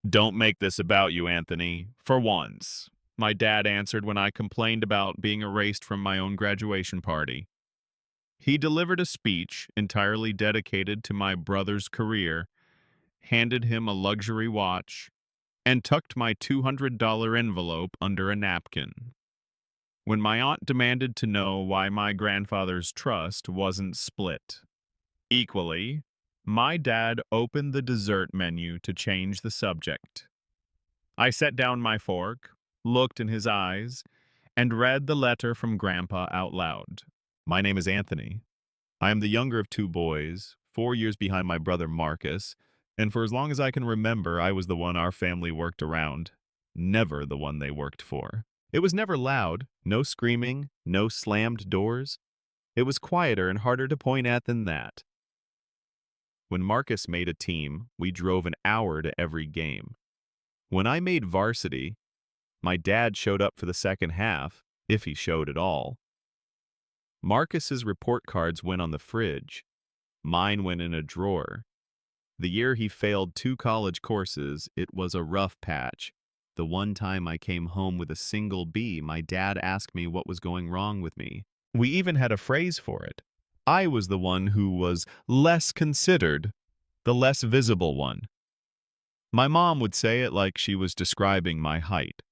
"Don't make this about you, Anthony, for once," my dad answered when I complained about being erased from my own graduation party. He delivered a speech entirely dedicated to my brother's career, handed him a luxury watch, and tucked my $200 envelope under a napkin. When my aunt demanded to know why my grandfather's trust wasn't split equally, my dad opened the dessert menu to change the subject. I set down my fork, looked in his eyes, and read the letter from Grandpa out loud. "My name is Anthony. I am the younger of two boys, 4 years behind my brother Marcus, and for as long as I can remember, I was the one our family worked around, never the one they worked for. It was never loud, no screaming, no slammed doors. It was quieter and harder to point at than that. When Marcus made a team, we drove an hour to every game. When I made varsity, my dad showed up for the second half, if he showed at all. Marcus's report cards went on the fridge. Mine went in a drawer. The year he failed 2 college courses, it was a rough patch. The one time I came home with a single B, my dad asked me what was going wrong with me. We even had a phrase for it. I was the one who was less considered, the less visible one. My mom would say it like she was describing my height.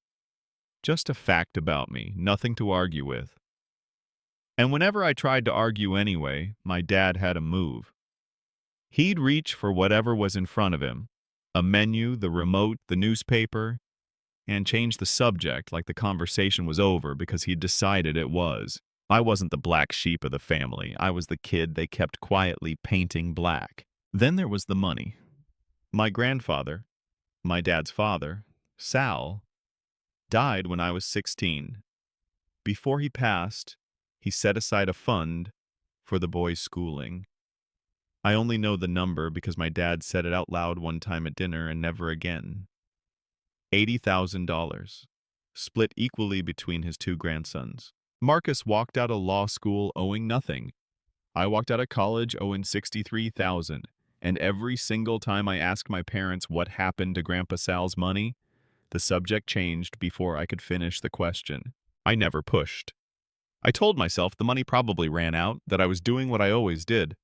Just a fact about me, nothing to argue with. And whenever I tried to argue anyway, my dad had a move. He'd reach for whatever was in front of him, a menu, the remote, the newspaper, and change the subject like the conversation was over because he'd decided it was. I wasn't the black sheep of the family. I was the kid they kept quietly painting black. Then there was the money. My grandfather, my dad's father, Sal, died when I was 16. Before he passed, he set aside a fund for the boys' schooling. I only know the number because my dad said it out loud one time at dinner and never again. $80,000, split equally between his 2 grandsons. Marcus walked out of law school owing nothing. I walked out of college owing $63,000, and every single time I asked my parents what happened to Grandpa Sal's money, the subject changed before I could finish the question. I never pushed. I told myself the money probably ran out, that I was doing what I always did,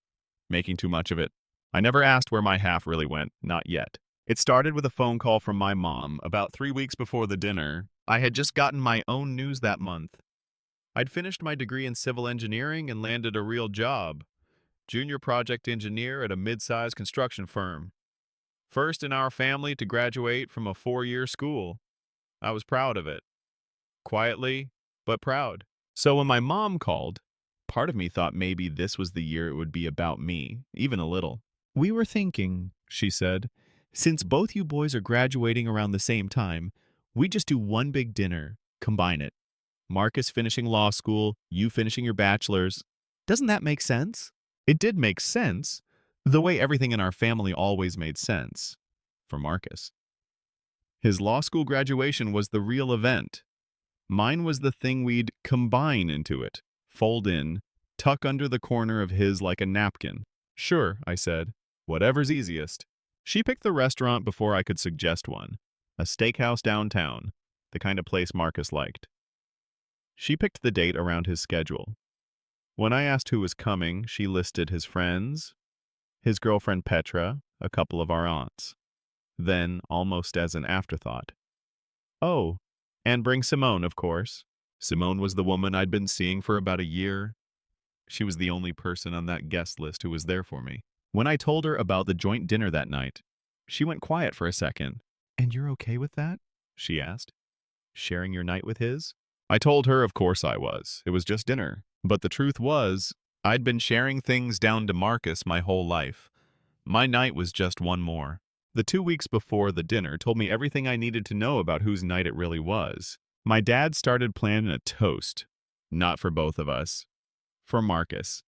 making too much of it. I never asked where my half really went, not yet. It started with a phone call from my mom about 3 weeks before the dinner. I had just gotten my own news that month. I'd finished my degree in civil engineering and landed a real job, junior project engineer at a mid-sized construction firm. First in our family to graduate from a 4-year school. I was proud of it. Quietly, but proud. So when my mom called, part of me thought maybe this was the year it would be about me, even a little. "We were thinking," she said, "since both you boys are graduating around the same time, we just do one big dinner, combine it. Marcus finishing law school, you finishing your bachelor's. Doesn't that make sense?" It did make sense, the way everything in our family always made sense, for Marcus. His law school graduation was the real event. Mine was the thing we'd combine into it, fold in, tuck under the corner of his like a napkin. "Sure," I said, "whatever's easiest." She picked the restaurant before I could suggest one, a steakhouse downtown, the kind of place Marcus liked. She picked the date around his schedule. When I asked who was coming, she listed his friends, his girlfriend Petra, a couple of our aunts. Then, almost as an afterthought, "Oh, and bring Simone, of course." Simone was the woman I'd been seeing for about a year. She was the only person on that guest list who was there for me. When I told her about the joint dinner that night, she went quiet for a second. "And you're okay with that?" she asked. "Sharing your night with his?" I told her of course I was. It was just dinner. But the truth was, I'd been sharing things down to Marcus my whole life. My night was just one more. The 2 weeks before the dinner told me everything I needed to know about whose night it really was. My dad started planning a toast. Not for both of us. For Marcus.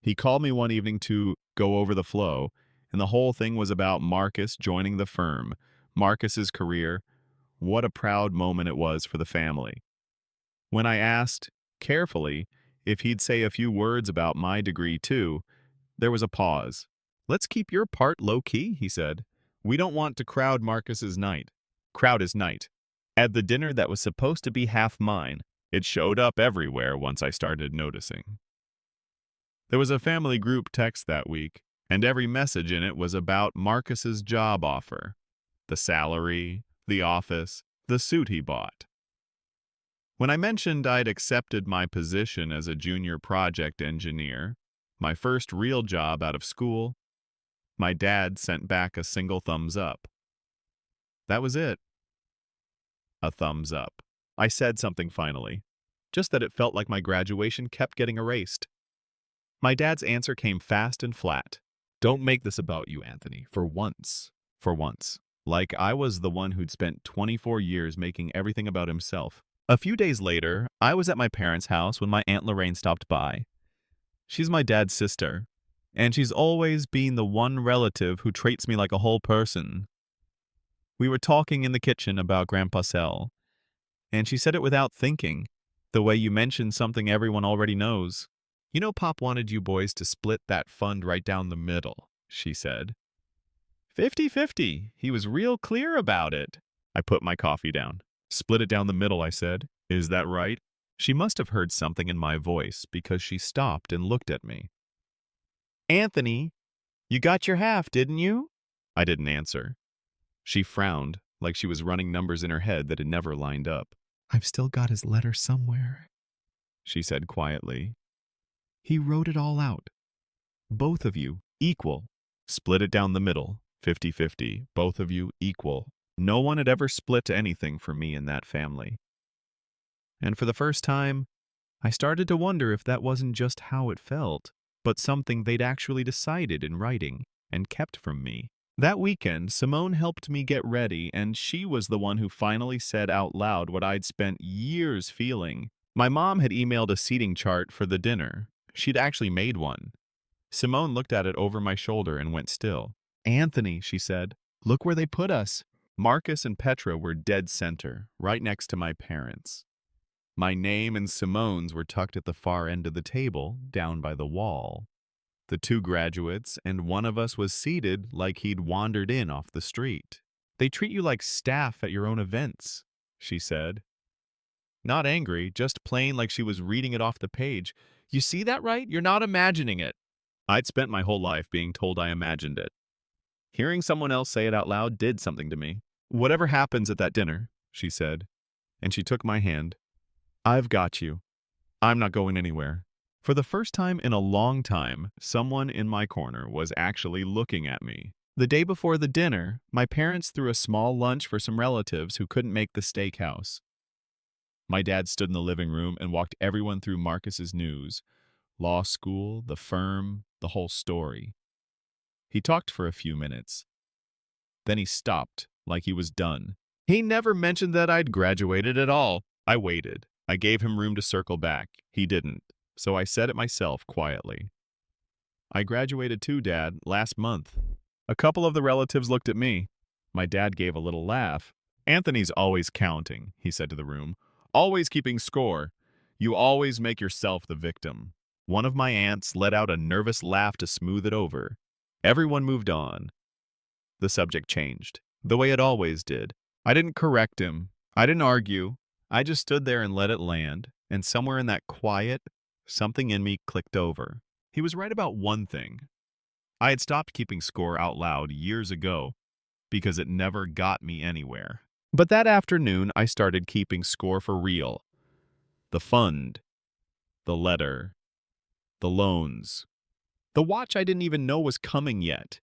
He called me one evening to go over the flow, and the whole thing was about Marcus joining the firm, Marcus's career. What a proud moment it was for the family. When I asked, carefully, if he'd say a few words about my degree too, there was a pause. "Let's keep your part low-key," he said. We don't want to crowd Marcus's night. Crowd his night. At the dinner that was supposed to be half mine, it showed up everywhere once I started noticing. There was a family group text that week, and every message in it was about Marcus's job offer. The salary, the office, the suit he bought. When I mentioned I'd accepted my position as a junior project engineer, my first real job out of school, my dad sent back a single thumbs up. That was it. A thumbs up. I said something finally, just that it felt like my graduation kept getting erased. My dad's answer came fast and flat. Don't make this about you, Anthony, for once. For once. Like I was the one who'd spent 24 years making everything about himself. A few days later, I was at my parents' house when my Aunt Lorraine stopped by. She's my dad's sister, and she's always been the one relative who treats me like a whole person. We were talking in the kitchen about Grandpa Sel, and she said it without thinking, the way you mention something everyone already knows. You know, Pop wanted you boys to split that fund right down the middle, she said. 50-50. He was real clear about it. I put my coffee down. Split it down the middle, I said. Is that right? She must have heard something in my voice because she stopped and looked at me. Anthony, you got your half, didn't you? I didn't answer. She frowned, like she was running numbers in her head that had never lined up. I've still got his letter somewhere, she said quietly. He wrote it all out. Both of you, equal. Split it down the middle, 50-50. Both of you, equal. No one had ever split anything for me in that family. And for the first time, I started to wonder if that wasn't just how it felt, but something they'd actually decided in writing and kept from me. That weekend, Simone helped me get ready, and she was the one who finally said out loud what I'd spent years feeling. My mom had emailed a seating chart for the dinner. She'd actually made one. Simone looked at it over my shoulder and went still. Anthony, she said, look where they put us. Marcus and Petra were dead center, right next to my parents. My name and Simone's were tucked at the far end of the table, down by the wall. The two graduates, and one of us was seated like he'd wandered in off the street. They treat you like staff at your own events, she said. Not angry, just plain like she was reading it off the page. You see that, right? You're not imagining it. I'd spent my whole life being told I imagined it. Hearing someone else say it out loud did something to me. Whatever happens at that dinner, she said, and she took my hand. I've got you. I'm not going anywhere. For the first time in a long time, someone in my corner was actually looking at me. The day before the dinner, my parents threw a small lunch for some relatives who couldn't make the steakhouse. My dad stood in the living room and walked everyone through Marcus's news. Law school, the firm, the whole story. He talked for a few minutes. Then he stopped, like he was done. He never mentioned that I'd graduated at all. I waited. I gave him room to circle back. He didn't, so I said it myself quietly. I graduated too, Dad, last month. A couple of the relatives looked at me. My dad gave a little laugh. Anthony's always counting, he said to the room. Always keeping score. You always make yourself the victim. One of my aunts let out a nervous laugh to smooth it over. Everyone moved on. The subject changed, the way it always did. I didn't correct him. I didn't argue. I just stood there and let it land, and somewhere in that quiet, something in me clicked over. He was right about one thing. I had stopped keeping score out loud years ago because it never got me anywhere. But that afternoon, I started keeping score for real. The fund, the letter, the loans, the watch I didn't even know was coming yet.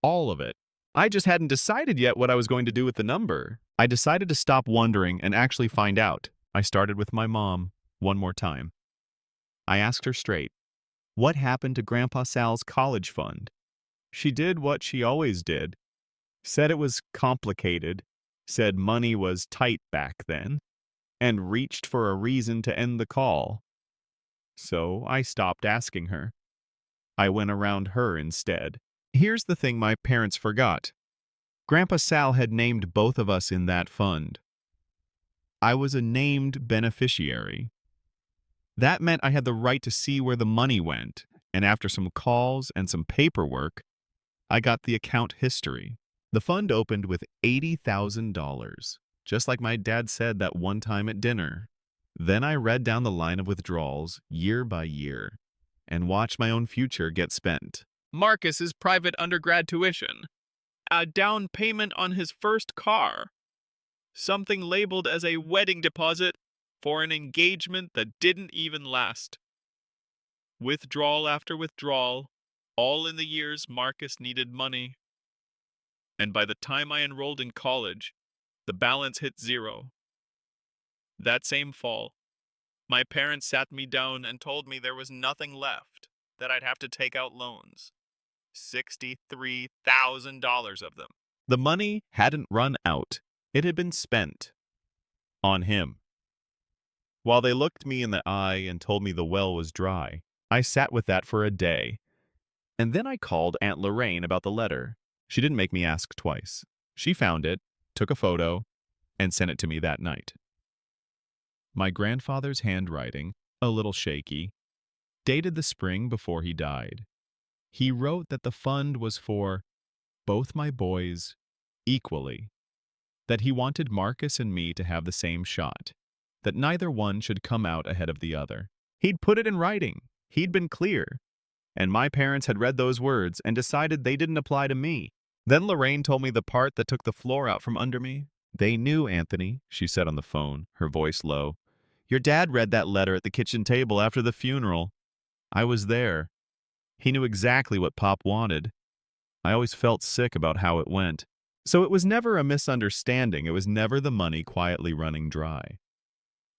All of it. I just hadn't decided yet what I was going to do with the number. I decided to stop wondering and actually find out. I started with my mom, one more time. I asked her straight, what happened to Grandpa Sal's college fund? She did what she always did. Said it was complicated, said money was tight back then, and reached for a reason to end the call. So I stopped asking her. I went around her instead. Here's the thing my parents forgot. Grandpa Sal had named both of us in that fund. I was a named beneficiary. That meant I had the right to see where the money went, and after some calls and some paperwork, I got the account history. The fund opened with $80,000, just like my dad said that one time at dinner. Then I read down the line of withdrawals year by year and watched my own future get spent. Marcus's private undergrad tuition, a down payment on his first car, something labeled as a wedding deposit for an engagement that didn't even last. Withdrawal after withdrawal, all in the years Marcus needed money. And by the time I enrolled in college, the balance hit zero. That same fall, my parents sat me down and told me there was nothing left, that I'd have to take out loans. $63,000 of them. The money hadn't run out. It had been spent. On him. While they looked me in the eye and told me the well was dry, I sat with that for a day. And then I called Aunt Lorraine about the letter. She didn't make me ask twice. She found it, took a photo, and sent it to me that night. My grandfather's handwriting, a little shaky, dated the spring before he died. He wrote that the fund was for both my boys equally, that he wanted Marcus and me to have the same shot, that neither one should come out ahead of the other. He'd put it in writing. He'd been clear. And my parents had read those words and decided they didn't apply to me. Then Lorraine told me the part that took the floor out from under me. They knew, Anthony, she said on the phone, her voice low. Your dad read that letter at the kitchen table after the funeral. I was there. He knew exactly what Pop wanted. I always felt sick about how it went. So it was never a misunderstanding. It was never the money quietly running dry.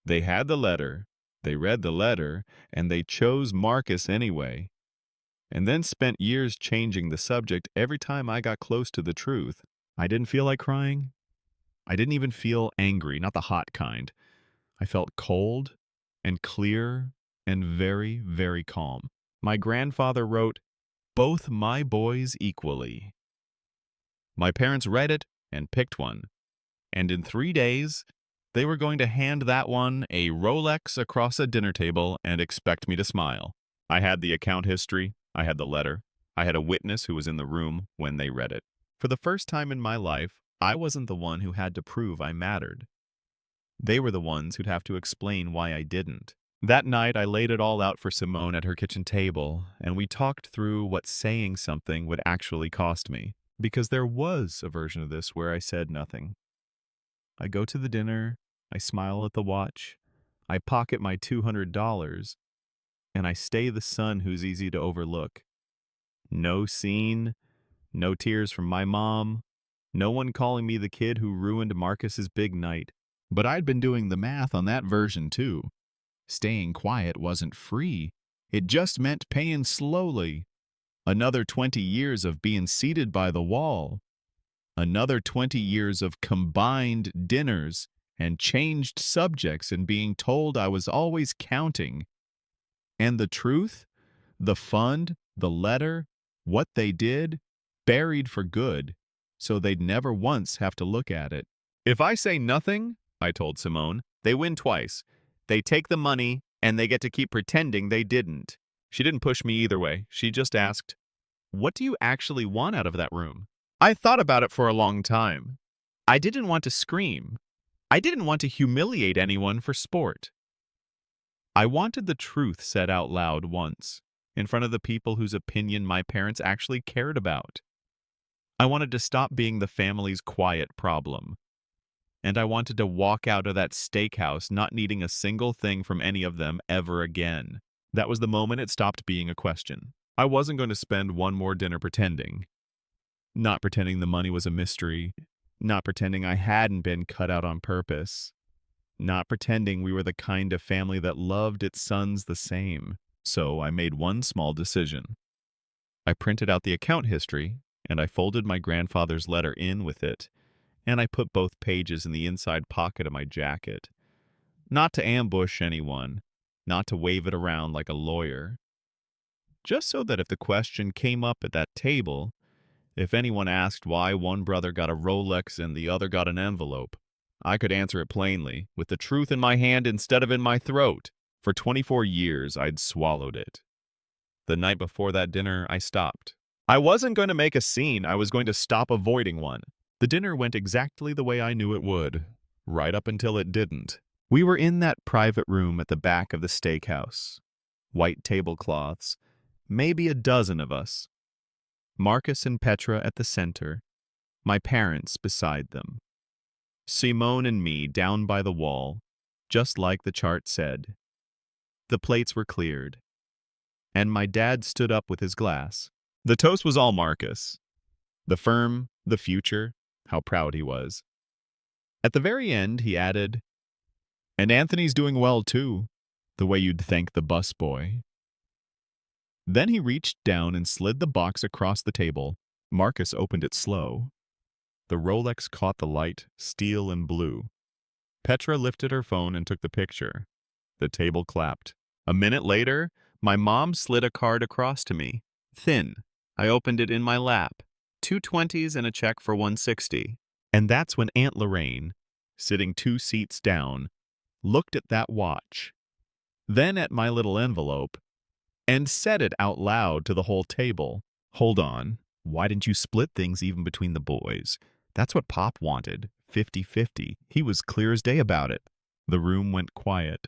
They had the letter, they read the letter, and they chose Marcus anyway. And then spent years changing the subject every time I got close to the truth. I didn't feel like crying. I didn't even feel angry, not the hot kind. I felt cold and clear and very, very calm. My grandfather wrote, both my boys equally. My parents read it and picked one. And in 3 days, they were going to hand that one a Rolex across a dinner table and expect me to smile. I had the account history. I had the letter. I had a witness who was in the room when they read it. For the first time in my life, I wasn't the one who had to prove I mattered. They were the ones who'd have to explain why I didn't. That night, I laid it all out for Simone at her kitchen table, and we talked through what saying something would actually cost me. Because there was a version of this where I said nothing. I go to the dinner, I smile at the watch, I pocket my $200, and I stay the son who's easy to overlook. No scene, no tears from my mom, no one calling me the kid who ruined Marcus's big night. But I'd been doing the math on that version too. Staying quiet wasn't free. It just meant paying slowly. Another 20 years of being seated by the wall. Another 20 years of combined dinners and changed subjects and being told I was always counting. And the truth, the fund, the letter, what they did, buried for good, so they'd never once have to look at it. If I say nothing, I told Simone, they win twice. They take the money, and they get to keep pretending they didn't. She didn't push me either way. She just asked, what do you actually want out of that room? I thought about it for a long time. I didn't want to scream. I didn't want to humiliate anyone for sport. I wanted the truth said out loud once, in front of the people whose opinion my parents actually cared about. I wanted to stop being the family's quiet problem. And I wanted to walk out of that steakhouse not needing a single thing from any of them ever again. That was the moment it stopped being a question. I wasn't going to spend one more dinner pretending. Not pretending the money was a mystery. Not pretending I hadn't been cut out on purpose. Not pretending we were the kind of family that loved its sons the same. So I made one small decision. I printed out the account history, and I folded my grandfather's letter in with it, and I put both pages in the inside pocket of my jacket. Not to ambush anyone, not to wave it around like a lawyer. Just so that if the question came up at that table, if anyone asked why one brother got a Rolex and the other got an envelope, I could answer it plainly, with the truth in my hand instead of in my throat. For 24 years, I'd swallowed it. The night before that dinner, I stopped. I wasn't going to make a scene, I was going to stop avoiding one. The dinner went exactly the way I knew it would, right up until it didn't. We were in that private room at the back of the steakhouse. White tablecloths, maybe a dozen of us. Marcus and Petra at the center, my parents beside them. Simone and me down by the wall, just like the chart said. The plates were cleared, and my dad stood up with his glass. The toast was all Marcus. The firm, the future, how proud he was. At the very end, he added, "And Anthony's doing well, too, the way you'd thank the busboy." Then he reached down and slid the box across the table. Marcus opened it slow. The Rolex caught the light, steel and blue. Petra lifted her phone and took the picture. The table clapped. A minute later, my mom slid a card across to me. Thin. I opened it in my lap. 2 20s and a check for 160. And that's when Aunt Lorraine, sitting 2 seats down, looked at that watch, then at my little envelope, and said it out loud to the whole table. "Hold on. Why didn't you split things even between the boys? That's what Pop wanted, 50-50. He was clear as day about it." The room went quiet,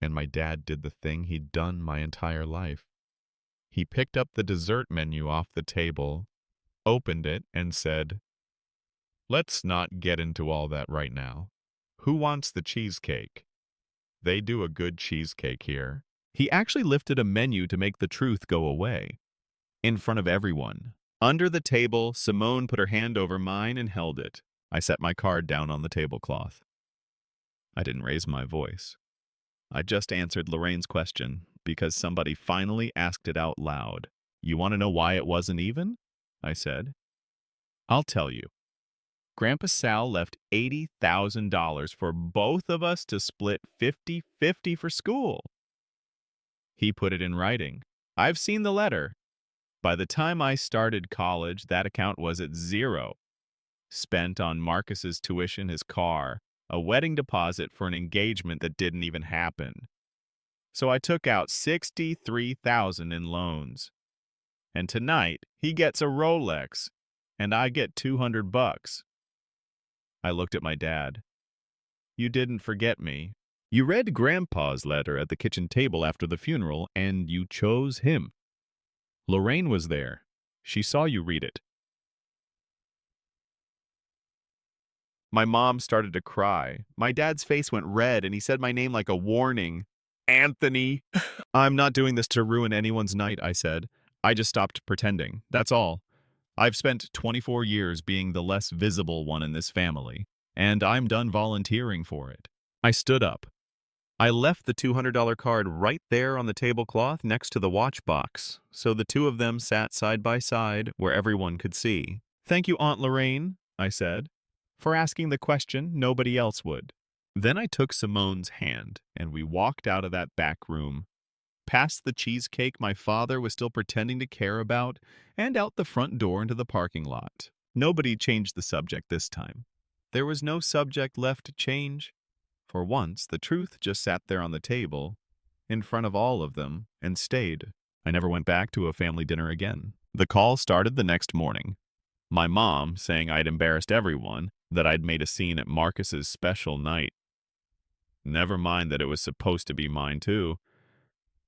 and my dad did the thing he'd done my entire life. He picked up the dessert menu off the table, opened it, and said, "Let's not get into all that right now. Who wants the cheesecake? They do a good cheesecake here." He actually lifted a menu to make the truth go away. In front of everyone. Under the table, Simone put her hand over mine and held it. I set my card down on the tablecloth. I didn't raise my voice. I just answered Lorraine's question because somebody finally asked it out loud. "You want to know why it wasn't even?" I said. "I'll tell you. Grandpa Sal left $80,000 for both of us to split 50-50 for school. He put it in writing. I've seen the letter. By the time I started college, that account was at zero. Spent on Marcus's tuition, his car, a wedding deposit for an engagement that didn't even happen. So I took out $63,000 in loans. And tonight, he gets a Rolex, and I get $200. I looked at my dad. "You didn't forget me. You read Grandpa's letter at the kitchen table after the funeral, and you chose him. Lorraine was there. She saw you read it." My mom started to cry. My dad's face went red, and he said my name like a warning. "Anthony." "I'm not doing this to ruin anyone's night," I said. "I just stopped pretending. That's all. I've spent 24 years being the less visible one in this family, and I'm done volunteering for it." I stood up. I left the $200 card right there on the tablecloth next to the watch box, so the two of them sat side by side where everyone could see. "Thank you, Aunt Lorraine," I said, "for asking the question nobody else would." Then I took Simone's hand, and we walked out of that back room, past the cheesecake my father was still pretending to care about, and out the front door into the parking lot. Nobody changed the subject this time. There was no subject left to change. For once, the truth just sat there on the table, in front of all of them, and stayed. I never went back to a family dinner again. The call started the next morning. My mom saying I'd embarrassed everyone, that I'd made a scene at Marcus's special night. Never mind that it was supposed to be mine too.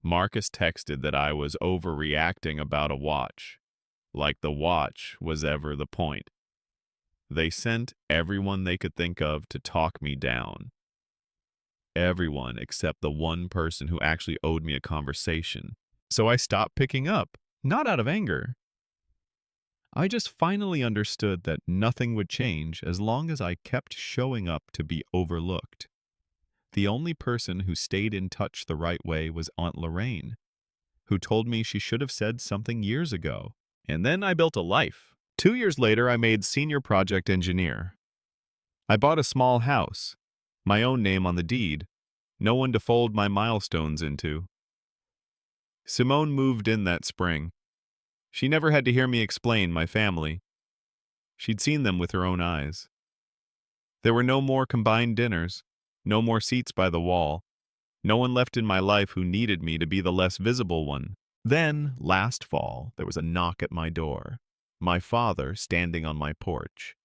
Marcus texted that I was overreacting about a watch, like the watch was ever the point. They sent everyone they could think of to talk me down. Everyone except the one person who actually owed me a conversation. So I stopped picking up, not out of anger. I just finally understood that nothing would change as long as I kept showing up to be overlooked. The only person who stayed in touch the right way was Aunt Lorraine, who told me she should have said something years ago. And then I built a life. 2 years later, I made senior project engineer. I bought a small house, my own name on the deed, no one to fold my milestones into. Simone moved in that spring. She never had to hear me explain my family. She'd seen them with her own eyes. There were no more combined dinners, no more seats by the wall, no one left in my life who needed me to be the less visible one. Then, last fall, there was a knock at my door. My father standing on my porch.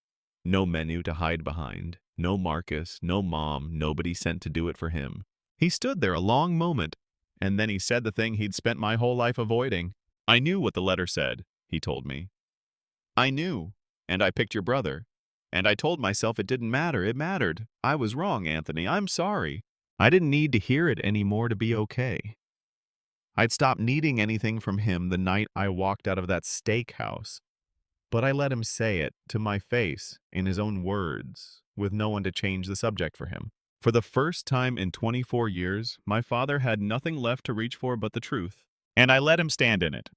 No menu to hide behind. No Marcus, no mom, nobody sent to do it for him. He stood there a long moment, and then he said the thing he'd spent my whole life avoiding. I knew what the letter said, he told me. I knew, and I picked your brother. And I told myself it didn't matter. It mattered. I was wrong, Anthony. I'm sorry. I didn't need to hear it anymore to be okay. I'd stopped needing anything from him the night I walked out of that steakhouse. But I let him say it to my face in his own words, with no one to change the subject for him. For the first time in 24 years, my father had nothing left to reach for but the truth. And I let him stand in it.